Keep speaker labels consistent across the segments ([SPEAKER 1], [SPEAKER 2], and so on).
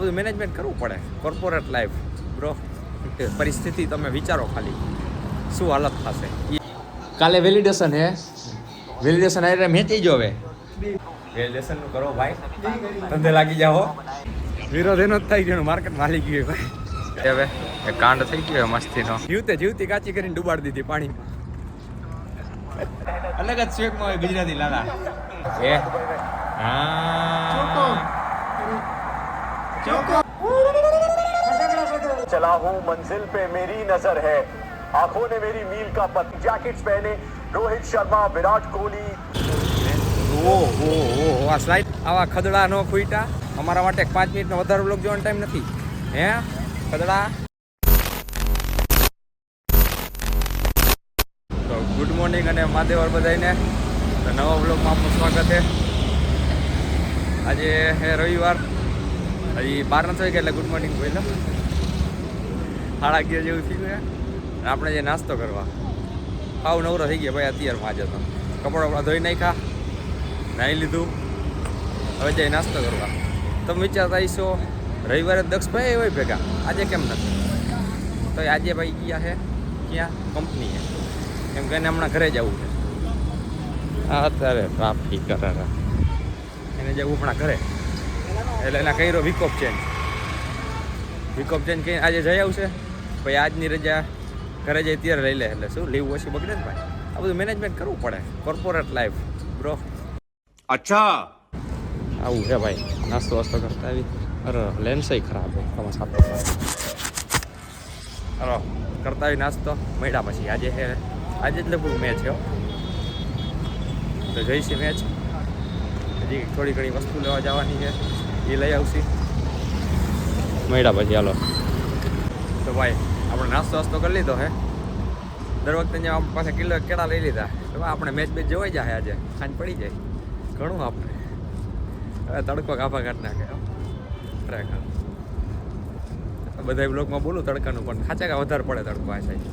[SPEAKER 1] બધું મેનેજમેન્ટ કરવું પડે. કોર્પોરેટ લાઈફ બ્રો, પરિસ્થિતિ તમે વિચારો ખાલી શું હાલત થશે. કાલે વેલિડેશન હે, વેલિડેશન આવી મેચી જો હવે વેલિડેશન નું કરો ભાઈ, ધંધે લાગી જાઓ. વિરોધ એનો જ થાય ગયો, માર્કેટ માલી ગયું ભાઈ. હવે એ કાંડ થઈ ગયો મસ્તીનો. જીવતી કાચી કરીને ડુબાડી દીધી પાણીમાં. અલગ જ શેકમાં હોય ગુજરાતી લાલા. એ
[SPEAKER 2] चला हूँ मंजिल पे मेरी नजर है, आंखों ने मेरी मील का पत्थर, जैकेट्स पहने रोहित शर्मा, विराट कोहली.
[SPEAKER 1] આ સ્લાઇડ આવા ખદડા નો ખૂટા. અમારા માટે 5 મિનિટનો વધારે બ્લોગ જોવાનો ટાઈમ નથી હે ખદડા. તો ગુડ મોર્નિંગ અને માદેવર બધાને. તો નવા બ્લોગમાં આપનું સ્વાગત છે. આજે હે રવિવાર, હજી 12 નથી વાગ્યા એટલે ગુડ મોર્નિંગ બોલો. 11:30 જેવું થઈ ગયું. આપણે જે નાસ્તો કરવા આવ નવરો થઈ ગયા ભાઈ અત્યારમાં. આજે તો કપડા વપડા ધોઈ નાખ્યા, નાહી લીધું, હવે જઈ નાસ્તો કરવા. તમે વિચારતા હશો રવિવારે દક્ષભાઈ હોય ભેગા, આજે કેમ નથી? તો આજે ભાઈ ગયા છે ક્યાં? કંપનીએ. એમ કહીને હમણાં ઘરે જવું છે. અત્યારે ટ્રાફિક કરે એને જવું હમણાં ઘરે, એટલે એના કર્યો week off change. Week off change કહીને આજે જઈ આવશે. ભાઈ આજની રજા ઘરે જાય ત્યારે લઈ લે, એટલે શું લીવ ઓછી બગડે ને ભાઈ. આ બધું મેનેજમેન્ટ કરવું પડે. Corporate life bro.
[SPEAKER 2] अच्छा
[SPEAKER 1] આવું છે ભાઈ. નાસ્તો વાસ્તો કરતા આવી. અરે લેન્સય ખરાબ હોય તમારા સાથે. અરે કરતા આવી નાસ્તો મળ્યા પછી આજે છે, આજે જ લગભગ મેચ છે. તો જઈશી મેચ. હજી થોડી ઘણી વસ્તુ લેવા જવાની છે, એ લઈ આવશે. મળ્યા પછી હાલો. તો ભાઈ આપણે નાસ્તો વાસ્તો કરી લીધો હે. દર વખતે અહીંયા આપણી પાસે કિલો કેળા લઈ લીધા. તો આપણે મેચ બેચ જોવાઈ જાય. આજે સાંજ પડી જાય ઘણું આપણે. હવે તડકો કાપા કાઢ નાખે ખરેખર. બધા બ્લોગમાં બોલું તડકાનું, પણ ખાચા કા વધારે પડે તડકો આ સાઈડ.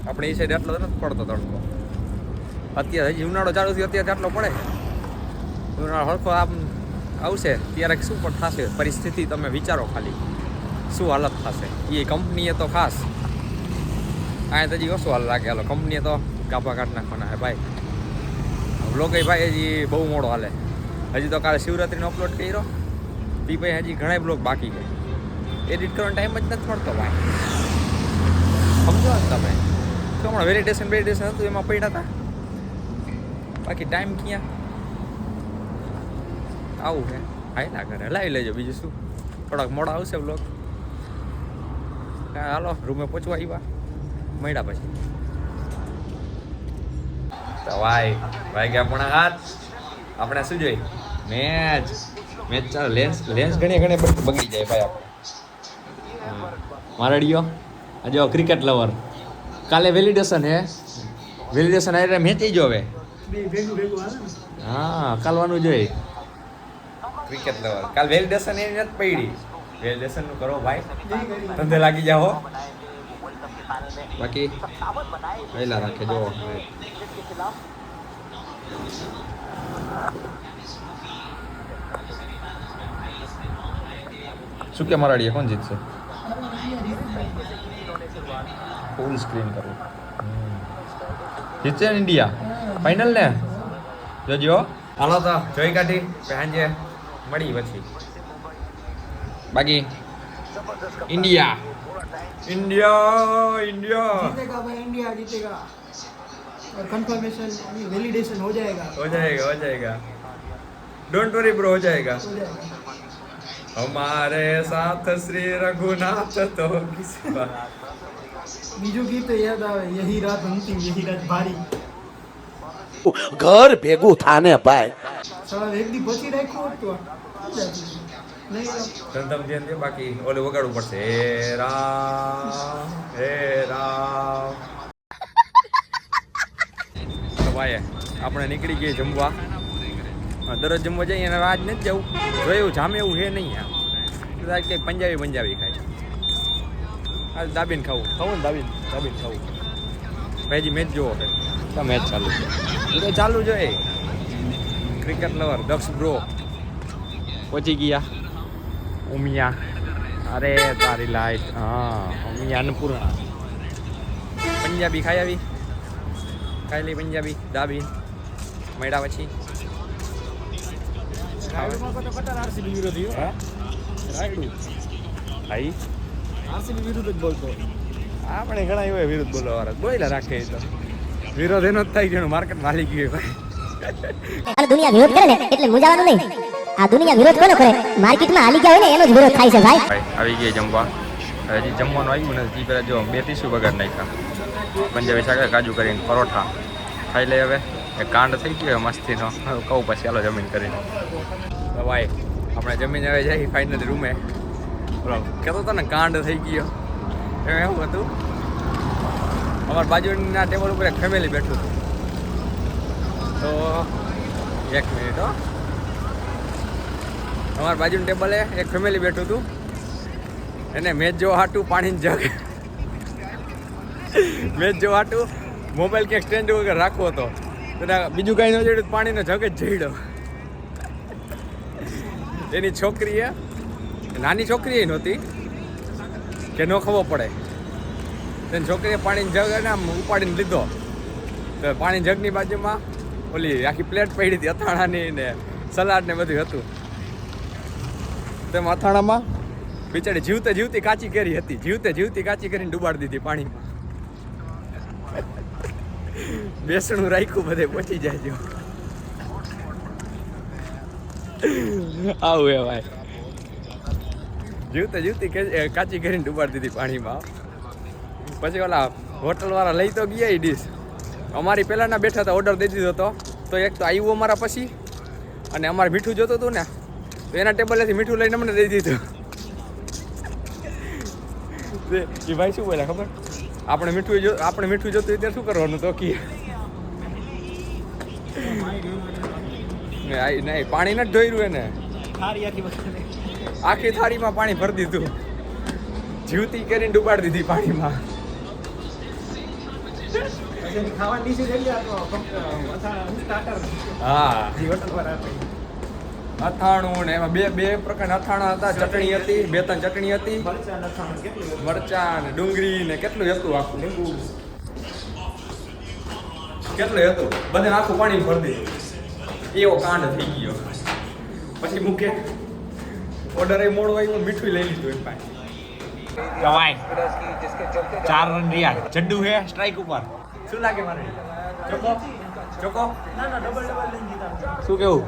[SPEAKER 1] આપણે એ સાઈડ એટલો નથી પડતો તડકો. અત્યારે હજી ઉનાળો ચાલુ થયો અત્યારે આટલો પડે. ઉનાળો હળખો આમ આવશે ત્યારે શું પણ થશે પરિસ્થિતિ તમે વિચારો ખાલી શું હાલત થશે. એ કંપનીએ તો ખાસ આ તો હજી ઓછું હાલ લાગે. હાલો કંપનીએ તો કાપા કાઢ નાખવાના હે ભાઈ. બ્લોગ ભાઈ હજી બહુ મોડો હાલે. હજી તો કાલે શિવરાત્રીનો અપલોડ કર્યો, તે ભાઈ હજી ઘણા બ્લોગ બાકી છે. એડિટ કરવાનો ટાઈમ જ નથી મળતો ભાઈ. સમજો ને તમે તો હમણાં વેલિડેશન હતું એમાં પડ્યા હતા. બાકી ટાઈમ ક્યાં? આવું છે હાઈ ના ઘરે લાવી લેજો. બીજું શું, થોડાક મોડા આવશે બ્લોગ. હાલો રૂમે પહોંચવા આવ્યા, મળ્યા પછી. તો ભાઈ ગયા પણ હાથ આપણે શું જોઈ મેચ ચાલો. લેન્સ ઘણી બગડી જાય ભાઈ આપણે. મારડીયો આજે ક્રિકેટ લવર. કાલે વેલિડેશન હે, વેલિડેશન આવી મેચી જો હવે. હા કાલવાનું જોઈ ક્રિકેટ લવર. કાલ વેલિડેશન એની નથી પડી. વેલિડેશન નું કરો ભાઈ, ધંધે લાગી જાઓ. બાકી વહેલા રાખે જો. શું કે મારાડીએ કોણ જીતશે? ફૂલ સ્ક્રીન કરું. જીતશે ને ઇન્ડિયા ફાઇનલ ને? જોજો હાલો તો જોઈ કાઢી સાંજે મળી પછી. બાકી इंडिया इंडिया इंडिया
[SPEAKER 3] जीतेगा भाई, इंडिया जीतेगा और कंफर्मेशन वैलिडेशन हो
[SPEAKER 1] जाएगा डोंट वरी ब्रो, हो जाएगा हमारे साथ श्री रघुनाथ तो किसी
[SPEAKER 3] बीजू गीत याद આવે, यही रात अंतिम यही रात भारी.
[SPEAKER 4] ઘર ભેગું થાને ભાઈ.
[SPEAKER 3] સવાલ એક દી પછી રાખ્યું હતું નહીં
[SPEAKER 1] ધંધમ ધ્યાન દે. બાકી ઓલે વગાડવું પડશે હે રામ હે રામ. તો ભાઈ આપણે નીકળી ગઈએ જમવા. દરરોજ જમવા જઈએ અને આજ નથી જવું. જોયું જામે એવું છે નહીં. આજ કંઈક પંજાબી ખાય. આજ દાબીને ખાવું ને દાબીને ખાવું. ભાઈ હજી મેચ જોવો છે તો મેચ ચાલુ છે. એ ચાલુ જોઈએ. ક્રિકેટ લવર દક્ષ બ્રો પહોંચી ગયા. ઉમિયા, અરે તારી લાઈટ, હા ઉમિયા અન્નપૂર્ણા. પંજાબી ખાઈ આવી, ખાઈ લઈ પંજાબી દાબી મળ્યા પછી
[SPEAKER 3] આરસીબી વિરોધી હો. રાયડુ
[SPEAKER 1] ભાઈ
[SPEAKER 3] આરસીબી વિરુદ્ધ જ બોલતો.
[SPEAKER 1] આપણે ઘણા એવા વિરોધ બોલવા વાળા બોયલા રાખે તો વિરોધ એનો જ થાય જેનું માર્કેટ માલી ગયું ભાઈ.
[SPEAKER 4] અને દુનિયા વિરોધ કરે ને એટલે મુંજાવાનું નહીં. આ દુનિયા વિરોધ કોનો કરે? માર્કેટમાં હાલી ગયા હોય ને એનો જ વિરોધ થાય છે ભાઈ.
[SPEAKER 1] આવી ગઈ જમવા, હજી જમવાનું આવ્યું નથી. પહેલાં જો 2 ટીસુ બગાડ નાખ્યા. પંજાબી શાક કાજુ કરીને પરોઠા ખાઈ લઈ. હવે એ કાંડ થઈ ગયો મસ્તીનો. કહું પછી ચાલો જમીન કરીને. તો ભાઈ આપણે જમીન હવે જાય ફાઇનલી રૂમે. બોલો કહેતો હતો ને કાંડ થઈ ગયો એમ એવું હતું. અમારા બાજુના ટેબલ ઉપર એક ફેમિલી બેઠું હતું. તો એક મિનિટ હો. અમારા બાજુના ટેબલે એક ફેમિલી બેઠું હતું. એને મેચ જોવા હાટું પાણીની જગ મેચ જોવા હાટું મોબાઈલ ક્યાંક સ્ટેન્ડ વગર રાખવો હતો. બીજું કાંઈ ન જોયું, પાણીનો જગ જ જઈડ્યો. એની છોકરીએ, નાની છોકરી નહોતી કે ન ખબર પડે, તેની છોકરીએ પાણીની જગ એને આમ ઉપાડીને લીધો. તો પાણી જગની બાજુમાં ઓલી આખી પ્લેટ પડી હતી અથાણાની ને સલાડ ને બધું હતું. તેમાં અથાણામાં બિચારી જીવતી કાચી કેરી હતી. જીવતી કાચી કરીને ડુબાડી દીધી પાણીમાં. બેસણું રાખ્યું, બધે પહોંચી જાય જો. આવું એ ભાઈ, જીવતી કાચી કરીને ડુબાડી દીધી પાણીમાં. પછી ઓલા હોટલવાળા લઈ તો ગયા એ ડીશ. અમારી પહેલાંના બેઠા હતા, ઓર્ડર દઈ દીધો હતો. તો એક તો આવ્યું અમારા પછી, અને અમારે મીઠું જોતું હતું ને, તો એના ટેબલેથી મીઠું લઈને અમને દઈ દીધું. એ ભાઈ શું બોલ્યા ખબર? આપણે મીઠું જોતું ત્યારે શું કરવાનું? તો કી નહીં, પાણી નથી ઢોર્યું એને. આખી થાળીમાં પાણી ભરી દીધું. જીવતી કરીને ડુબાડી દીધી પાણીમાં. હા, અથાણું ને એમાં બે પ્રકારના અથાણા હતા. ચટણી હતી, 2-3 ચટણી હતી, મરચા ને ડુંગળી ને કેટલું હતું આખું લીંબુ કેટલું હતું. બધે આખું પાણી ભરી દીધું. એવો કાંડ થઈ ગયો. પછી મૂકે ઓર્ડર એ મોડો આવ્યો, મીઠું લઈ લીધું એમ પાસે. 4 રન રહ્યા. જડ્ડુ હે સ્ટ્રાઇક ઉપર. શું લાગે મારે? ચોકો શું કેવું?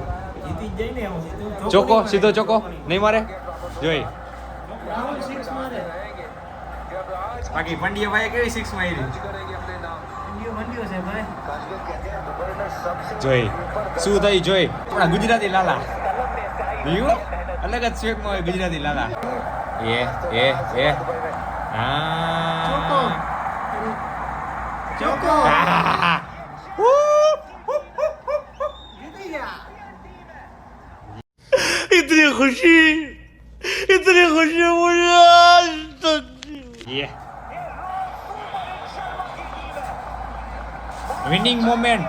[SPEAKER 1] ચોકો, સીધો ચોકો નહીં મારે જોઈ. બાકી પંડ્યાભાઈ કેવી 6 મારી જોઈ. શું થઈ જોઈ? આપણા ગુજરાતી લાલા અલગ જ સ્વેગમાં હોય. ગુજરાતી લાલા એ હા ચોકો. इतनी खुशी मुझे आज तक. Winning moment.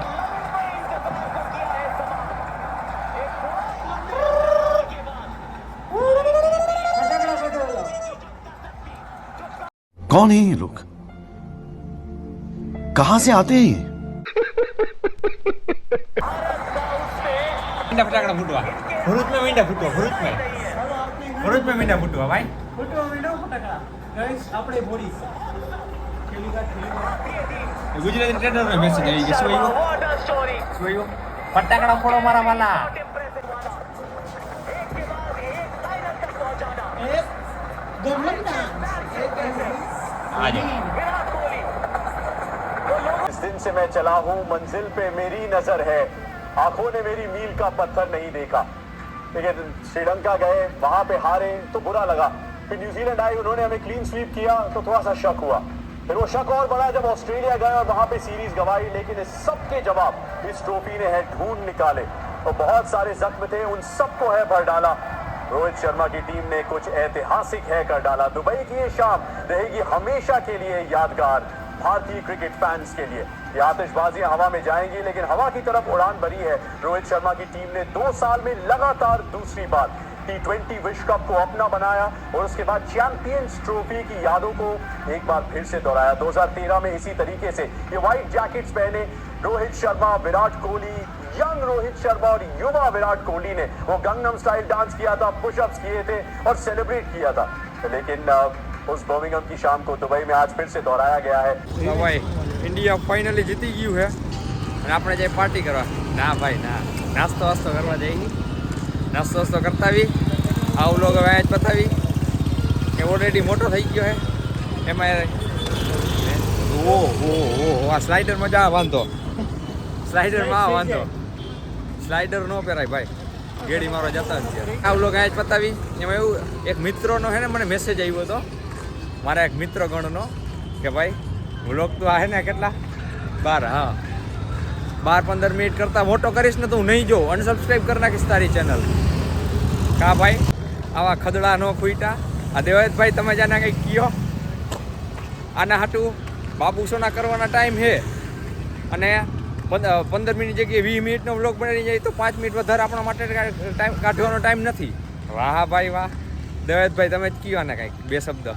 [SPEAKER 5] कौन है ये लोग? कहां से आते हैं ये?
[SPEAKER 1] फटाकड़ा फूटवा भरूच में मींडा फूटवा. भरूच में मींडा फूटवा भाई. ગુજરાતી ટ્રેડર નો મેસેજ આવી ગયો. શું આવ્યો? ફટાકડા ફોડો મારા વાલા.
[SPEAKER 2] इस दिन से मैं चला हूं, मंजिल पे मेरी नजर है, आंखों ने मेरी मील का पत्थर नहीं देखा. लेकिन श्रीलंका गए, वहां पे हारे तो बुरा लगा. फिर न्यूजीलैंड आई, उन्होंने हमें क्लीन स्वीप किया तो थोड़ा सा शक हुआ. फिर वो शक और बढ़ा जब ऑस्ट्रेलिया गए और वहां पे सीरीज गंवाई. लेकिन इस सब के जवाब इस ट्रॉफी ने है ढूंढ निकाले. और बहुत सारे जख्म थे, उन सबको है भर डाला. रोहित शर्मा की टीम ने कुछ ऐतिहासिक है कर डाला. दुबई की ये शाम रहेगी हमेशा के लिए यादगार भारतीय क्रिकेट फैंस के लिए. ये आतिशबाजियां हवा में जाएंगी, लेकिन हवा की तरफ उड़ान भरी है रोहित शर्मा की टीम ने. 2 साल में लगातार दूसरी बार T20 विश्व कप को अपना बनाया और उसके बाद चैंपियंस ट्रॉफी की यादों को एक बार फिर से दोहराया। 2013 में इसी तरीके से ये व्हाइट जैकेट्स पहने रोहित शर्मा, विराट कोहली, यंग रोहित शर्मा और युवा विराट कोहली ने वो गंगनम स्टाइल डांस किया था, पुशअप्स किए थे और सेलिब्रेट किया था। लेकिन उस बर्मिंघम की शाम को दुबई में आज फिर से दोहराया गया है।
[SPEAKER 1] તો ભાઈ ઇન્ડિયા ફાઇનલી જીતી ગયું છે અને આપણે જઈએ પાર્ટી કરવા. ના ભાઈ ના, નાસ્તો વાસ્તો કરવા જઈએ. નાસ્તો વાસ્તો કરતા આવી આવું લોકો હવે જ પતાવી કે ઓલરેડી મોટો થઈ ગયો છે એમાં. ઓહો આ સ્લાઇડરમાં જા વાંધો, સ્લાઇડરમાં આ વાંધો, સ્લાઇડર ન પહેરાય ભાઈ, ગેડી મારો જતા જ છે. આવું લોકો જ પતાવી. એમાં એવું એક મિત્રનો છે ને મને મેસેજ આવ્યો હતો મારા એક મિત્ર ગણનો કે ભાઈ વ્લોગ તો આ હે ને કેટલા 12-15 મિનિટ કરતાં મોટો કરીશ ને તો હું નહીં જોઉં, અનસબસ્ક્રાઈબ કરી નાખીશ તારી ચેનલ. કા ભાઈ આવા ખદડા નો ફૂટા. આ દેવાયતભાઈ તમે જાને કંઈક કયો આના હાટું બાબુ સોના કરવાના ટાઈમ છે અને 15 મિનિટ જગ્યાએ 20 મિનિટનો વ્લોગ બની જાય તો 5 મિનિટ વધારે આપણા માટે ટાઈમ કાઢવાનો ટાઈમ નથી. વાહ ભાઈ વાહ, દેવાયતભાઈ તમે જ કયો ને કંઈક બે શબ્દ.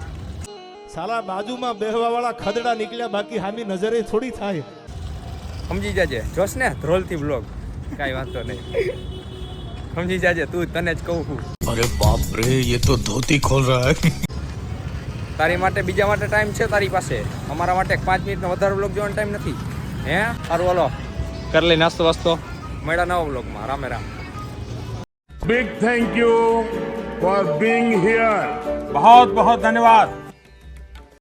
[SPEAKER 5] સાલા બાજુમાં બેહવા વાળા ખદડા નીકળ્યા, બાકી હામી નજરે થોડી થાય.
[SPEAKER 1] સમજી જાજે, જોશ ને ધ્રોલથી વ્લોગ, કાંઈ વાંધો નહીં. સમજી જાજે, તું તને જ કહું છું.
[SPEAKER 6] अरे बाप रे, ये तो धोती खोल रहा है.
[SPEAKER 1] તારી માટે બીજા માટે ટાઈમ છે તારી પાસે, અમારા માટે 5 મિનિટનો વધારે વ્લોગ જોવાનો ટાઈમ નથી. હે સારું હાલો કરી લઈ નાસ્તો વાસ્તો, મળ્યા નવા વ્લોગમાં. રામે Ram.
[SPEAKER 7] Big thank you for being here.
[SPEAKER 8] बहुत बहुत धन्यवाद.